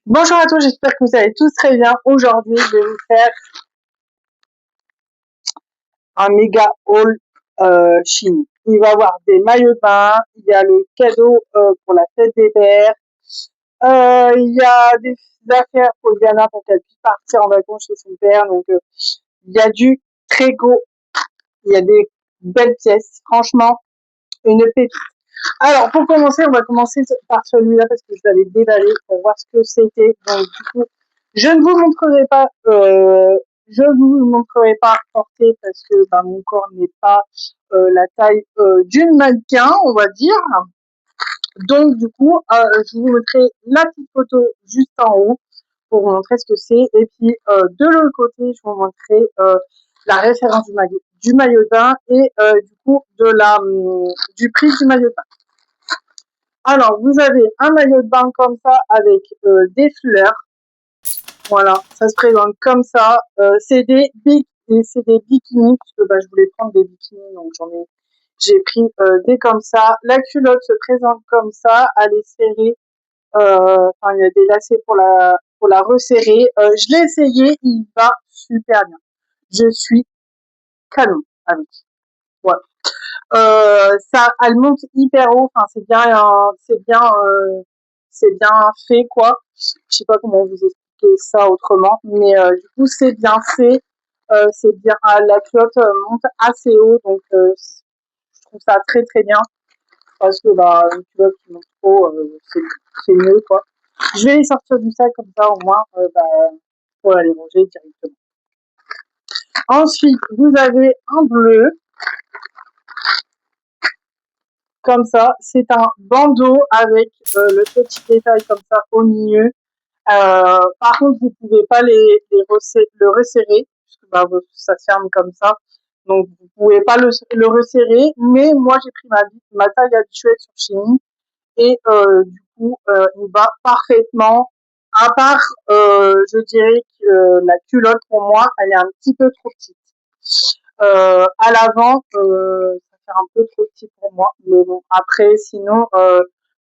Bonjour à tous, j'espère que vous allez tous très bien. Aujourd'hui, je vais vous faire un méga haul Chine. Il va y avoir des maillots de bain, il y a le cadeau pour la fête des pères, il y a des affaires pour Diana pour qu'elle puisse partir en vacances chez son père. Donc, il y a du très gros, il y a des belles pièces. Franchement, une pépite. Alors, pour commencer, on va commencer par celui-là parce que je l'avais déballé pour voir ce que c'était. Donc, du coup, je ne vous montrerai pas, je vous montrerai pas porter parce que mon corps n'est pas la taille d'une mannequin, on va dire. Donc, du coup, je vous mettrai la petite photo juste en haut pour vous montrer ce que c'est. Et puis, de l'autre côté, je vous montrerai la référence du maillot de bain et du coup, du prix du maillot de bain. Alors, vous avez un maillot de bain comme ça avec des fleurs. Voilà, ça se présente comme ça. C'est des bikinis, puisque je voulais prendre des bikinis, donc j'ai pris des comme ça. La culotte se présente comme ça, elle est serrée. Il y a des lacets pour la resserrer. Je l'ai essayé, il va super bien. Je suis canon avec. Voilà. Ça, elle monte hyper haut. Enfin, c'est bien fait, quoi. Je sais pas comment vous expliquer ça autrement, mais du coup, c'est bien fait. C'est bien. La culotte monte assez haut, donc je trouve ça très très bien parce que une culotte qui monte haut, c'est mieux, quoi. Je vais les sortir du sac comme ça au moins pour aller manger directement. Ensuite, vous avez un bleu. Comme ça, c'est un bandeau avec le petit détail comme ça au milieu. Par contre, vous pouvez pas le resserrer, puisque ça se ferme comme ça. Donc, vous pouvez pas le resserrer. Mais moi, j'ai pris ma taille habituelle sur Shein. Et du coup, il va parfaitement. À part, je dirais que la culotte, pour moi, elle est un petit peu trop petite. À l'avant, ça fait un peu trop petit pour moi. Mais bon, après, sinon,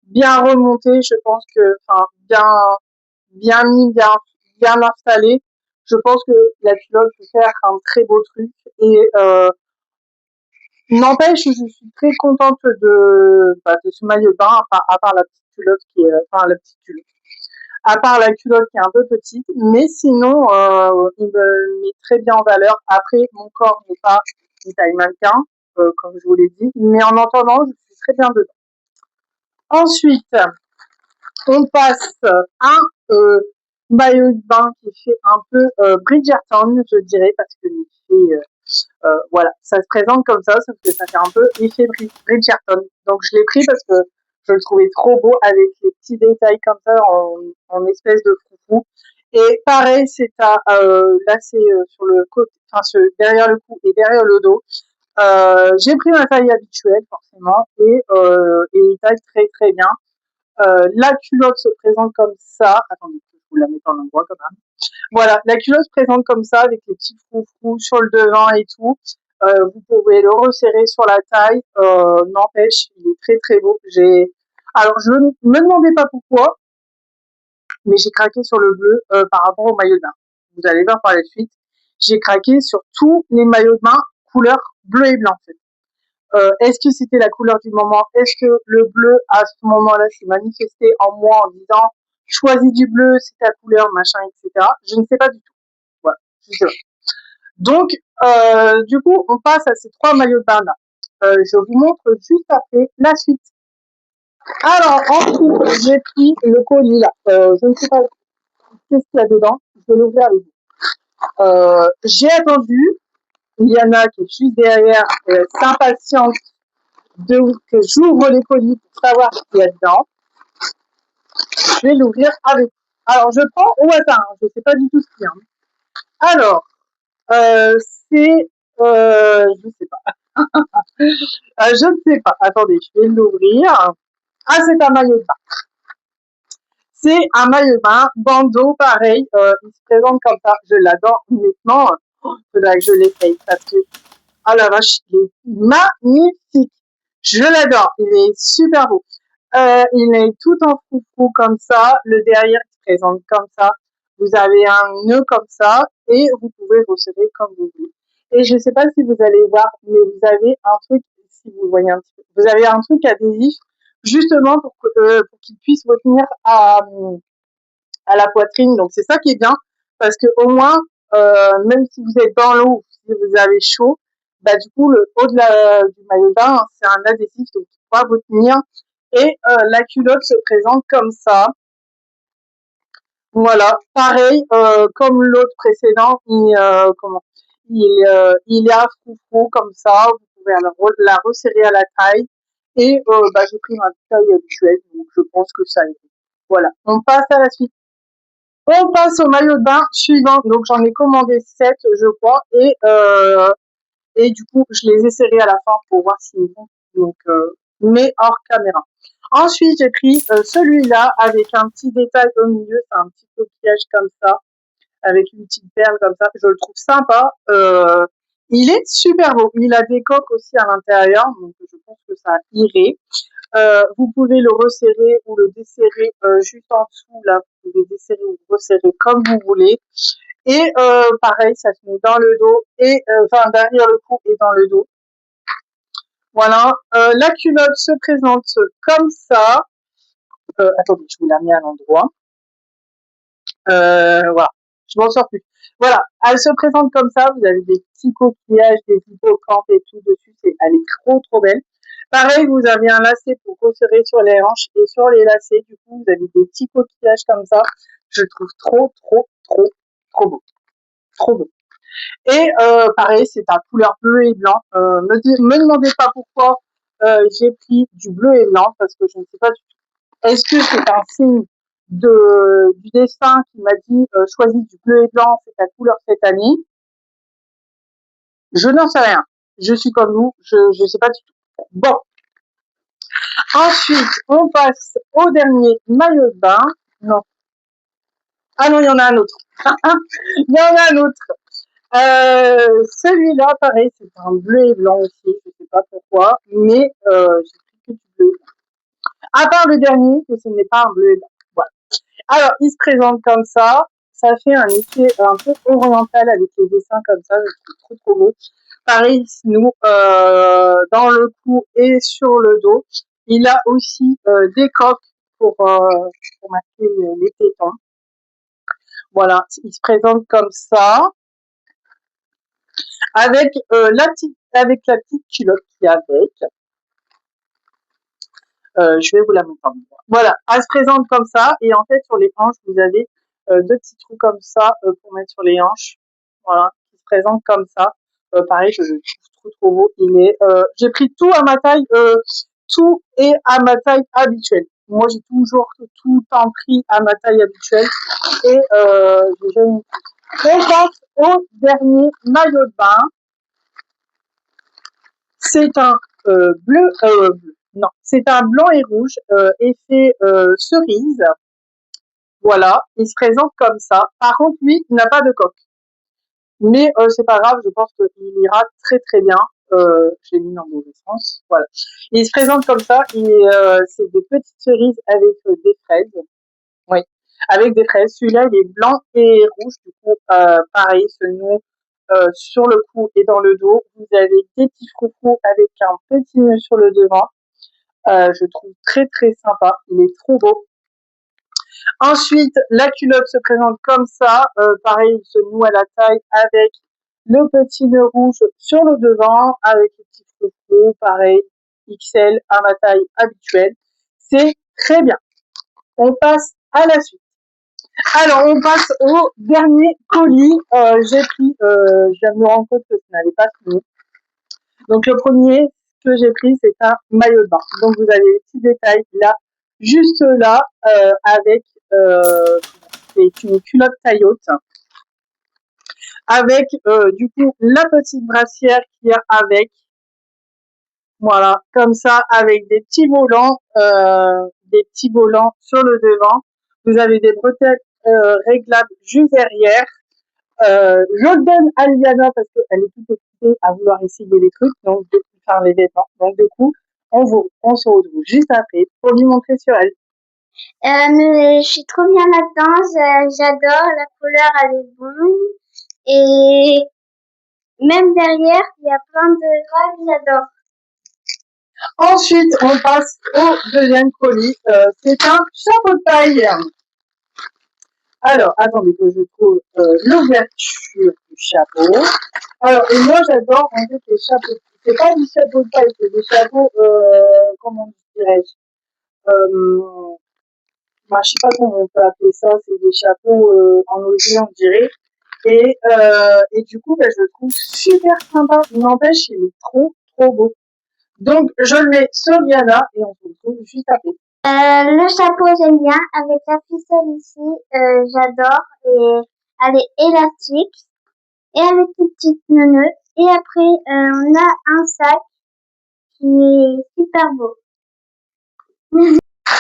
bien remonté, je pense que, bien mis, bien installé, je pense que la culotte peut faire un très beau truc. Et n'empêche, je suis très contente de ce maillot de bain, à part la petite culotte la petite culotte. À part la culotte qui est un peu petite, mais sinon, il me met très bien en valeur. Après, mon corps n'est pas une taille mannequin, comme je vous l'ai dit, mais en entendant, je suis très bien dedans. Ensuite, on passe à maillot de bain qui fait un peu Bridgerton, je dirais, parce que voilà, ça se présente comme ça, sauf que ça fait un peu effet Bridgerton. Donc je l'ai pris parce que je le trouvais trop beau avec les petits détails comme ça en espèce de foufou. Et pareil, là c'est sur le côté, derrière le cou et derrière le dos. J'ai pris ma taille habituelle forcément et il taille très très bien. La culotte se présente comme ça. Attendez, je vous la mets en endroit quand même. Voilà, la culotte se présente comme ça avec les petits froufrous sur le devant et tout. Vous pouvez le resserrer sur la taille. N'empêche, il est très très beau. Alors, je ne me demandez pas pourquoi, mais j'ai craqué sur le bleu par rapport au maillot de bain. Vous allez voir par la suite. J'ai craqué sur tous les maillots de bain couleur bleu et blanc. En fait. Est-ce que c'était la couleur du moment? Est-ce que le bleu, à ce moment-là, s'est manifesté en moi en disant choisis du bleu, c'est ta couleur, machin, etc. Je ne sais pas du tout. Voilà, je sais pas. Donc, du coup, on passe à ces trois maillots de bain-là. Je vous montre juste après la suite. Alors, ensuite, j'ai pris le colis là. Je ne sais pas qu'est-ce qu'il y a dedans. Je vais l'ouvrir avec vous. J'ai attendu. Liana, qui est juste derrière, s'impatiente que j'ouvre les colis pour savoir ce qu'il y a dedans. Je vais l'ouvrir avec. Alors, je prends au hasard. Je ne sais pas du tout ce qu'il y a. Alors, c'est. Je ne sais pas. Je ne sais pas. Attendez, je vais l'ouvrir. Ah, c'est un maillot de bain. C'est un maillot de bain, bandeau, pareil. Il se présente comme ça. Je l'adore, honnêtement. Il faudrait que je l'essaye parce que, oh la vache, il est magnifique. Je l'adore. Il est super beau. Il est tout en foufou comme ça. Le derrière se présente comme ça. Vous avez un nœud comme ça et vous pouvez resserrer comme vous voulez. Et je ne sais pas si vous allez voir, mais vous avez un truc, si vous voyez un petit peu, vous avez un truc adhésif justement pour qu'il puisse retenir à la poitrine. Donc c'est ça qui est bien parce que au moins, même si vous êtes dans l'eau, si vous avez chaud, bah du coup le haut du maillot de bain, c'est un adhésif donc qui pourra vous tenir. Et la culotte se présente comme ça. Voilà, pareil, comme l'autre précédent, il est à froufrou comme ça. Vous pouvez la resserrer à la taille. Et j'ai pris ma taille habituelle, donc je pense que ça ira. Voilà, on passe à la suite. On passe au maillot de bain suivant. Donc j'en ai commandé 7, je crois, et du coup je les ai serrés à la fin pour voir s'ils vont. Donc mais hors caméra. Ensuite j'ai pris celui-là avec un petit détail au milieu, c'est un petit coquillage comme ça, avec une petite perle comme ça. Je le trouve sympa. Il est super beau. Il a des coques aussi à l'intérieur, donc je pense que ça irait. Vous pouvez le resserrer ou le desserrer juste en dessous. Là, vous pouvez desserrer ou resserrer comme vous voulez. Et pareil, ça se met dans le dos et derrière le cou et dans le dos. Voilà. La culotte se présente comme ça. Attendez, je vous la mets à l'endroit. Voilà. Je m'en sors plus. Voilà. Elle se présente comme ça. Vous avez des petits coquillages, des hippocampes et tout dessus. Elle est trop, trop belle. Pareil, vous avez un lacet pour resserrer sur les hanches et sur les lacets. Du coup, vous avez des petits coquillages comme ça. Je le trouve trop, trop, trop, trop beau. Trop beau. Et pareil, c'est à couleur bleu et blanc. Me demandez pas pourquoi j'ai pris du bleu et blanc, parce que je ne sais pas du tout. Est-ce que c'est un signe du dessin qui m'a dit choisis du bleu et blanc, c'est ta couleur cette année? Je n'en sais rien. Je suis comme vous, je ne sais pas du tout. Bon. Ensuite, on passe au dernier maillot de bain. Non. Ah non, il y en a un autre. Il y en a un autre. Celui-là, pareil, c'est un bleu et blanc aussi. Je ne sais pas pourquoi, mais j'ai pris que du bleu et blanc. À part le dernier, que ce n'est pas un bleu et blanc. Voilà. Alors, il se présente comme ça. Ça fait un effet un peu oriental avec les dessins comme ça. Je trouve trop, trop beau. Pareil, nous, dans le cou et sur le dos. Il a aussi des coques pour marquer les tétons. Voilà, il se présente comme ça, avec la petite culotte qui est avec. Je vais vous la mettre en moi. Voilà, elle se présente comme ça, et en fait sur les hanches vous avez deux petits trous comme ça pour mettre sur les hanches. Voilà, qui se présente comme ça. Pareil, je le trouve trop beau. J'ai pris tout à ma taille, tout est à ma taille habituelle. Moi j'ai toujours tout le temps pris à ma taille habituelle, et j'ai jamais. On passe au dernier maillot de bain. C'est un bleu, non, c'est un blanc et rouge, effet cerise. Voilà, il se présente comme ça. Par contre, lui, il n'a pas de coque. Mais c'est pas grave, je pense qu'il ira très très bien. J'ai mis dans le mauvais sens. Voilà. Il se présente comme ça. C'est des petites cerises avec des fraises. Oui, avec des fraises. Celui-là, il est blanc et rouge. Du coup, pareil, ce noue sur le cou et dans le dos. Vous avez des petits froufrous avec un petit nœud sur le devant. Je trouve très très sympa. Il est trop beau. Ensuite, la culotte se présente comme ça. Pareil, il se noue à la taille avec le petit nœud rouge sur le devant, avec les petits froufrous. Pareil, XL à ma taille habituelle. C'est très bien. On passe à la suite. Alors, on passe au dernier colis. J'ai pris, je viens de me rendre compte que ça n'allait pas finir. Donc, le premier que j'ai pris, c'est un maillot de bain. Donc, vous avez les petits détails là, juste là, avec c'est une culotte taille haute, avec du coup la petite brassière qui est avec. Voilà, comme ça, avec des petits volants sur le devant. Vous avez des bretelles réglables juste derrière. Je le donne à Liana parce qu'elle est toute excitée à vouloir essayer les trucs, donc de faire les vêtements. Donc du coup, on se retrouve juste après pour lui montrer sur elle. Mais je suis trop bien là-dedans, j'adore, la couleur elle est bonne. Et même derrière, il y a plein de vagues, j'adore. Ensuite, on passe au deuxième colis. C'est un chapeau de paille. Alors, attendez que je trouve l'ouverture du chapeau. Alors, et moi, j'adore en fait les chapeaux. C'est pas du chapeau de paille, c'est des chapeaux, comment dirais-je, je sais pas comment on peut appeler ça, c'est des chapeaux en osier, on dirait. Et du coup, je le trouve super sympa. N'empêche, il est trop, trop beau. Donc, je le mets sur Liana et on se retrouve juste après. Le chapeau, j'aime bien. Avec la ficelle ici, j'adore. Et elle est élastique. Et avec des petites nœuds. Et après, on a un sac qui est super beau.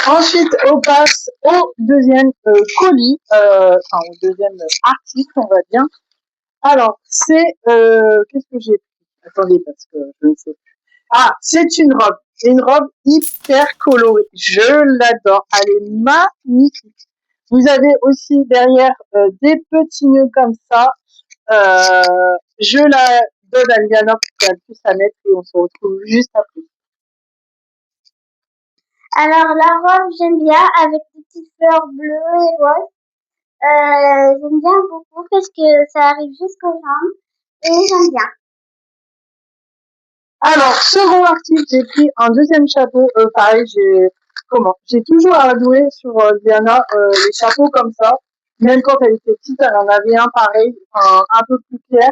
Ensuite, on passe au deuxième colis, enfin au deuxième article, on va dire. Alors, c'est qu'est-ce que j'ai pris? Attendez, parce que je ne sais plus. Ah, c'est une robe hyper colorée. Je l'adore, elle est magnifique. Vous avez aussi derrière des petits nœuds comme ça. Je la donne à Liana pour qu'elle puisse la mettre et on se retrouve juste après. Alors, la robe, j'aime bien avec des petites fleurs bleues et roses. J'aime bien beaucoup parce que ça arrive jusqu'aux jambes. Et j'aime bien. Alors, second article, j'ai pris un deuxième chapeau. Pareil, j'ai toujours adoré sur Diana les chapeaux comme ça. Même quand elle était petite, elle en avait un pareil, un peu plus clair.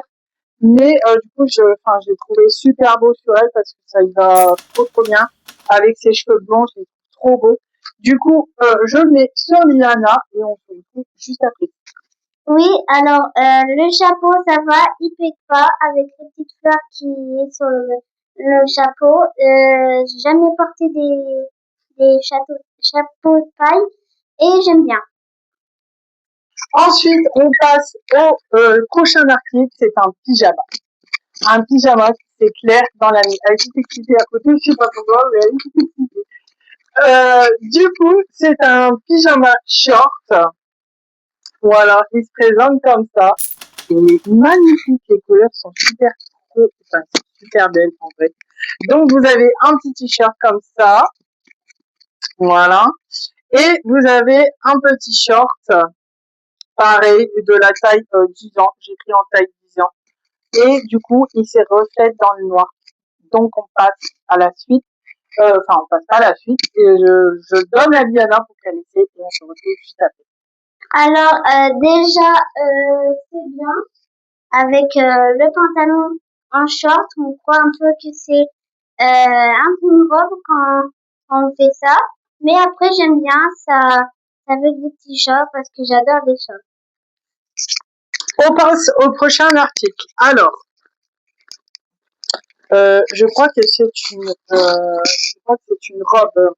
Mais du coup, j'ai trouvé super beau sur elle parce que ça y va trop trop bien avec ses cheveux blonds, c'est trop beau. Du coup, je le mets sur Liana et on se retrouve juste après. Oui, alors le chapeau, ça va, il pique pas avec les petites fleurs qui est sur le chapeau. J'ai jamais porté chapeaux de paille et j'aime bien. Ensuite, on passe au prochain article, c'est un pyjama. Un pyjama, c'est clair dans la nuit. Elle est toute excitée à côté, je sais pas pourquoi, mais elle est toute excitée. Du coup, c'est un pyjama short. Voilà, il se présente comme ça. Il est magnifique, les couleurs sont super belles en fait. Donc vous avez un petit t-shirt comme ça, voilà, et vous avez un petit short, pareil, de la taille 10 ans. J'ai pris en taille 10 ans. Et du coup, il se reflète dans le noir. Donc on passe à la suite. On passe pas à la suite. Et je donne à Diana pour qu'elle essaie et on se retrouve juste après. Alors déjà, c'est bien. Avec le pantalon en short, on croit un peu que c'est un peu une robe quand on fait ça. Mais après, j'aime bien ça avec des petits shorts parce que j'adore les shorts. On passe au prochain article. Alors, je crois que c'est une robe.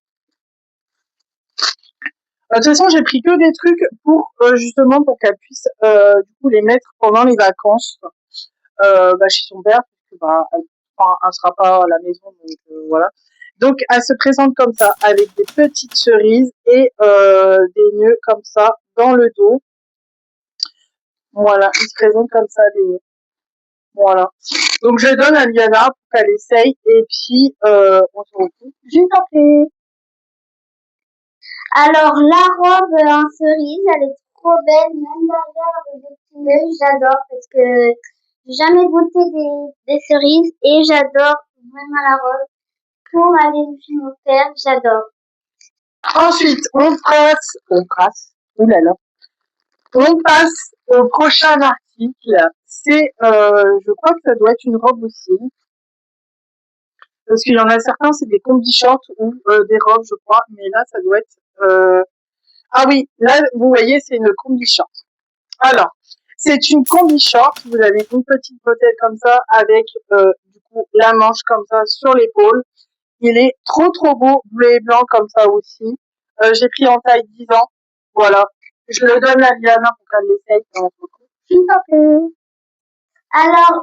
De toute façon, j'ai pris que des trucs pour justement pour qu'elle puisse du coup les mettre pendant les vacances chez son père, parce que elle sera pas à la maison, donc voilà. Donc elle se présente comme ça avec des petites cerises et des nœuds comme ça dans le dos. Voilà, il se présente comme ça des nœuds. Voilà. Donc je donne à Liana pour qu'elle essaye et puis on se retrouve juste après. Alors, la robe en cerise, elle est trop belle, même derrière avec des petits nœuds, j'adore parce que j'ai jamais goûté des cerises et j'adore vraiment la robe. Pour aller chez mon père, j'adore. Ensuite, oulala, on passe au prochain article. Je crois que ça doit être une robe aussi. Parce qu'il y en a certains, c'est des combi shorts ou des robes, je crois. Mais là, ça doit être... Ah oui, là, vous voyez, c'est une combi short. Alors, c'est une combi short. Vous avez une petite bretelle comme ça avec du coup la manche comme ça sur l'épaule. Il est trop trop beau, bleu et blanc comme ça aussi. J'ai pris en taille 10 ans. Voilà. Je le donne à Liana pour qu'elle l'essaye. Juste après. Alors,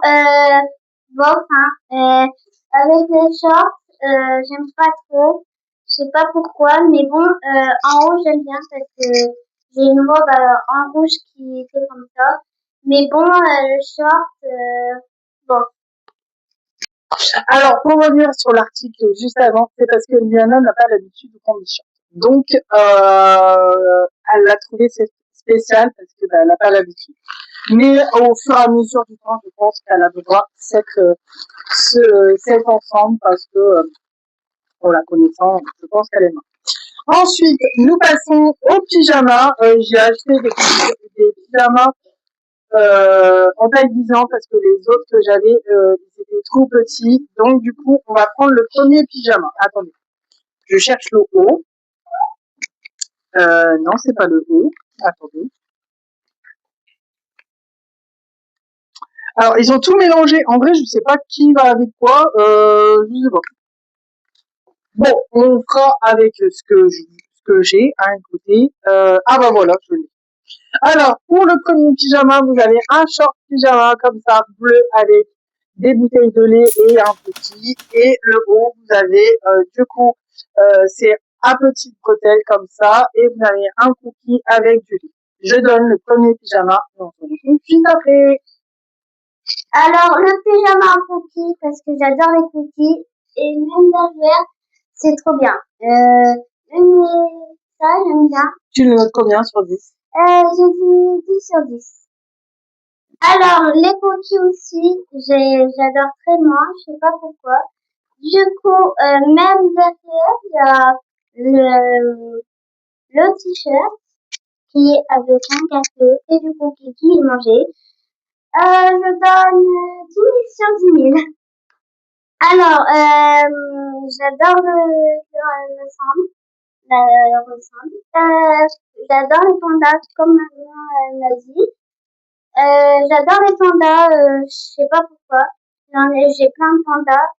bof, hein, avec les shorts, j'aime pas trop. Je sais pas pourquoi, mais bon, en haut j'aime bien parce que j'ai une robe en rouge qui fait comme ça. Mais bon, le short, bon. Alors, pour revenir sur l'article juste avant, c'est parce que Liana n'a pas l'habitude de prendre des shorts. Donc, elle l'a trouvé spécial parce que elle n'a pas l'habitude. Mais au fur et à mesure du temps, je pense qu'elle a besoin cet ensemble parce que, en la connaissant, je pense qu'elle est morte. Ensuite, nous passons au pyjama. J'ai acheté des pyjamas en taille 10 ans parce que les autres que j'avais, ils étaient trop petits. Donc, du coup, on va prendre le premier pyjama. Attendez, je cherche le haut. Non, c'est pas le haut. Attendez. Alors, ils ont tout mélangé. En vrai, je sais pas qui va avec quoi. Je sais pas. Bon, on fera avec ce que j'ai à un côté. Ah bah voilà, je l'ai. Alors, pour le premier pyjama, vous avez un short pyjama comme ça, bleu, avec des bouteilles de lait et un petit. Et le haut, vous avez, du coup, c'est un petit bretelle comme ça. Et vous avez un cookie avec du lait. Je donne le premier pyjama. Et on se retrouve juste après. Alors, le pyjama en cookies, parce que j'adore les cookies, et même derrière, c'est trop bien. Même ça, j'aime bien. Tu le notes combien sur 10? J'ai dit 10 sur 10. Alors, les cookies aussi, j'adore vraiment, je sais pas pourquoi. Du coup, même derrière, il y a le t-shirt qui est avec un café et du cookie qui est mangé. Je donne 10 000 sur 10 000. Alors, j'adore le ensemble. J'adore les pandas, comme maman m'a dit. J'adore les pandas, je sais pas pourquoi. J'ai plein de pandas.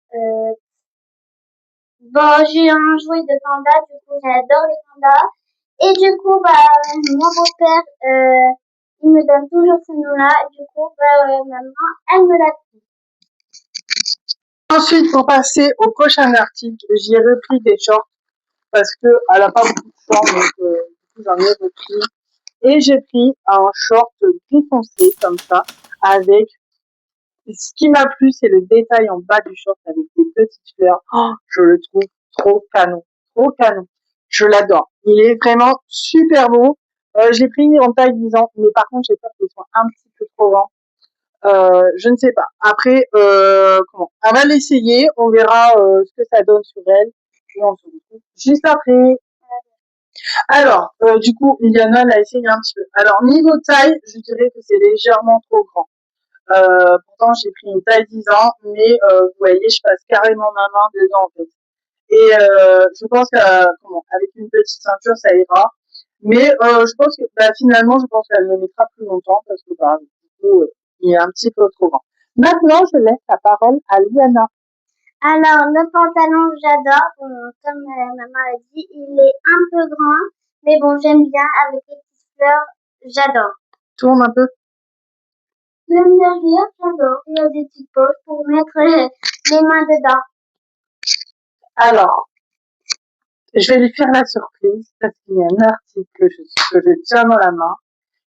Bon, j'ai un jouet de panda, du coup, j'adore les pandas. Et du coup, mon beau-père, il me donne toujours ce nom-là. Du coup, maman, elle me l'a pris. Ensuite, pour passer au prochain article, j'ai repris des shorts parce que elle a pas beaucoup de shorts, donc du coup, j'en ai repris. Et j'ai pris un short gris foncé comme ça, avec ce qui m'a plu, c'est le détail en bas du short avec des petites fleurs. Oh, je le trouve trop canon, trop canon. Je l'adore. Il est vraiment super beau. J'ai pris en taille 10 ans, mais par contre, j'ai peur qu'il soit un petit peu trop grand. Je ne sais pas. Après, elle va l'essayer. On verra ce que ça donne sur elle. Et on se retrouve juste après. Alors, du coup, Iliana l'a essayé un petit peu. Alors, niveau taille, je dirais que c'est légèrement trop grand. Pourtant, j'ai pris une taille 10 ans, mais vous voyez, je passe carrément ma main dedans, en fait. Et je pense qu'avec une petite ceinture, ça ira. Mais je pense que finalement, je pense qu'elle me mettra plus longtemps parce que du coup, il est un petit peu trop grand. Maintenant, je laisse la parole à Liana. Alors, le pantalon, j'adore. Bon, comme maman a dit, il est un peu grand. Mais bon, j'aime bien avec les petites fleurs. J'adore. Tourne un peu. Même derrière, j'adore. Il y a des petites poches pour mettre les mains dedans. Alors, je vais lui faire la surprise parce qu'il y a un article que je tiens dans la main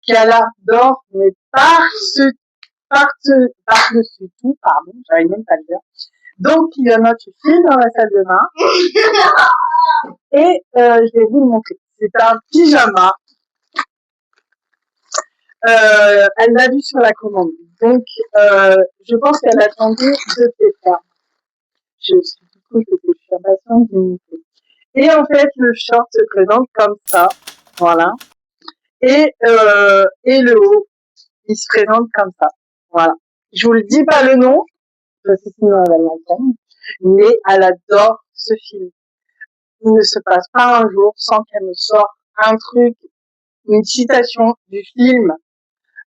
qu'elle adore, mais par-dessus tout, pardon, j'arrive même pas à le dire. Donc, il y en a, tu files dans la salle de bain et je vais vous le montrer. C'est un pyjama. Elle l'a vu sur la commande. Donc, je pense qu'elle attendait de faire. Du coup, je suis impatiente de montrer. Et en fait, le short se présente comme ça. Voilà. Et le haut, il se présente comme ça. Voilà. Je vous le dis pas le nom, parce que sinon elle va l'entendre. Mais elle adore ce film. Il ne se passe pas un jour sans qu'elle me sorte un truc, une citation du film.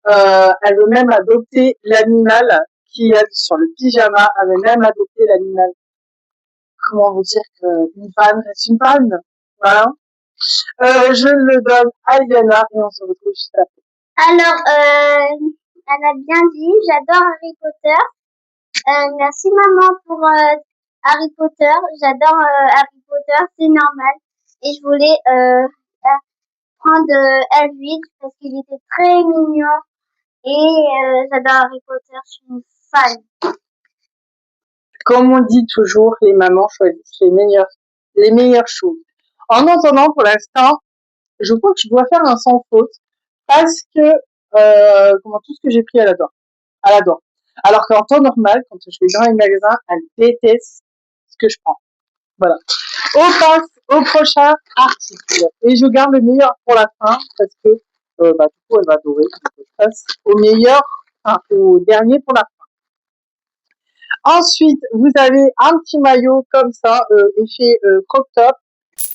Elle veut même adopter l'animal qui est sur le pyjama. Elle veut même adopter l'animal. Comment vous dire qu'une fan reste une fan. Voilà. Je le donne à Yana et on se retrouve juste après. Alors, elle a bien dit, j'adore Harry Potter. Merci maman pour Harry Potter. J'adore Harry Potter, c'est normal. Et je voulais prendre Elvis parce qu'il était très mignon. Et j'adore Harry Potter, je suis une fan. Comme on dit toujours, les mamans choisissent les meilleures choses. En attendant, pour l'instant, je crois que je dois faire un sans faute parce que comment tout ce que j'ai pris elle adore. Alors qu'en temps normal, quand je vais dans les magasins, elle déteste ce que je prends. Voilà. On passe au prochain article et je garde le meilleur pour la fin parce que du coup elle va adorer. Donc, je passe au meilleur, enfin, au dernier pour la fin. Ensuite, vous avez un petit maillot comme ça, effet crop top,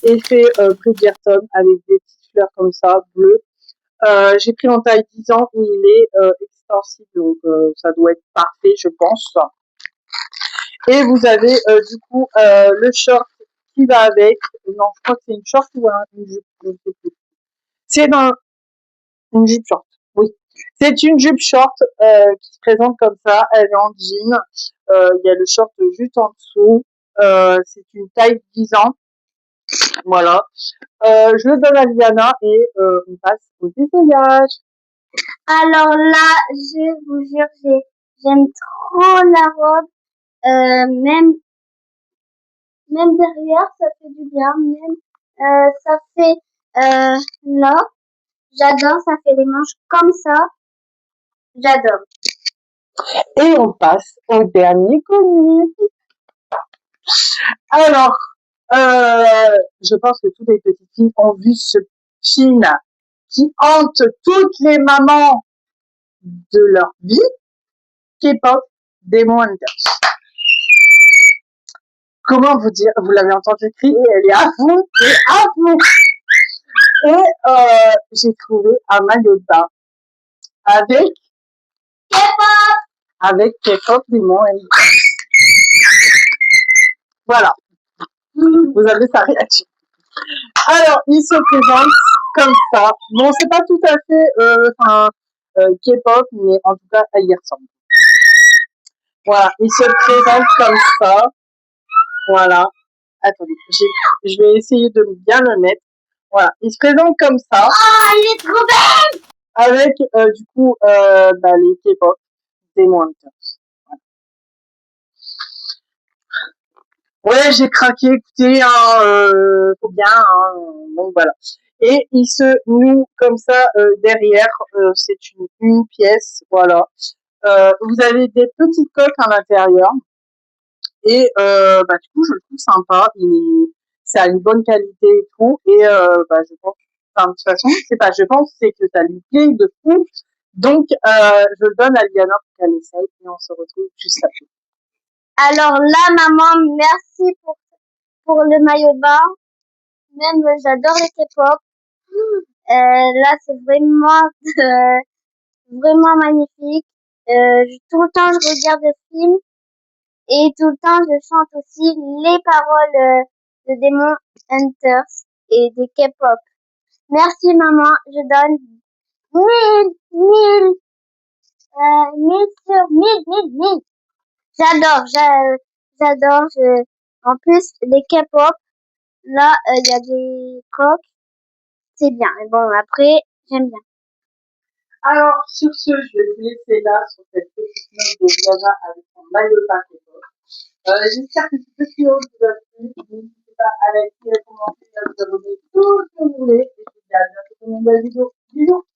effet Bridgerton avec des petites fleurs comme ça, bleues. J'ai pris en taille 10 ans, il est extensible, donc ça doit être parfait, je pense. Et vous avez du coup le short qui va avec. Non, je crois que c'est une short ou une jupe, je ne sais plus. C'est dans une jupe short, oui. C'est une jupe short qui se présente comme ça, elle est en jean. Il y a le short juste en dessous. C'est une taille 10 ans. Voilà. Je le donne à Liana et on passe au essayage. Alors là, je vous jure, j'aime trop la robe. Même derrière, ça fait du bien. Même ça fait là, j'adore. Ça fait les manches comme ça. J'adore. Et on passe au dernier colis. Alors, je pense que toutes les petites filles ont vu ce film qui hante toutes les mamans de leur vie, K-pop Demon Hunters. Comment vous dire, vous l'avez entendu crier, elle est à fond, et à fond. Et j'ai trouvé un maillot de bain avec K-pop. Avec K-pop Demon Hunters. Voilà. Vous avez sa réaction. Alors, il se présente comme ça. Bon, c'est pas tout à fait K-pop, mais en tout cas, elle y ressemble. Voilà, il se présente comme ça. Voilà. Attendez, je vais essayer de bien le mettre. Voilà, il se présente comme ça. Oh, il est trop belle. Avec, du coup, les K-pop Demon Hunters. Ouais, j'ai craqué, écoutez, faut bien, donc voilà. Et il se noue comme ça derrière, c'est une pièce, voilà. Vous avez des petites coques à l'intérieur et du coup je le trouve sympa, c'est à une bonne qualité et tout et je pense, enfin, de toute façon c'est pas, je pense c'est que ça lui plaît de fou, donc je le donne à Liana pour qu'elle essaye et on se retrouve juste après. Alors là, maman, merci pour le maillot de bain. Même j'adore les K-pop. Là, c'est vraiment vraiment magnifique. Tout le temps, je regarde le film et tout le temps, je chante aussi les paroles de Demon Hunters et des K-pop. Merci, maman. Je donne 1000 sur 1000. J'adore, j'adore. En plus, les K-pop, là, il y a des coques. C'est bien. Mais bon, après, j'aime bien. Alors, sur ce, je vais vous laisser là sur cette petite note de Liana avec son maillot de bain K-pop. J'espère que ce petit haut vous a plu. N'hésitez pas à liker, à commenter, à vous abonner, tout ce que vous voulez. Et je vous dis à bientôt pour une nouvelle vidéo. Bisous!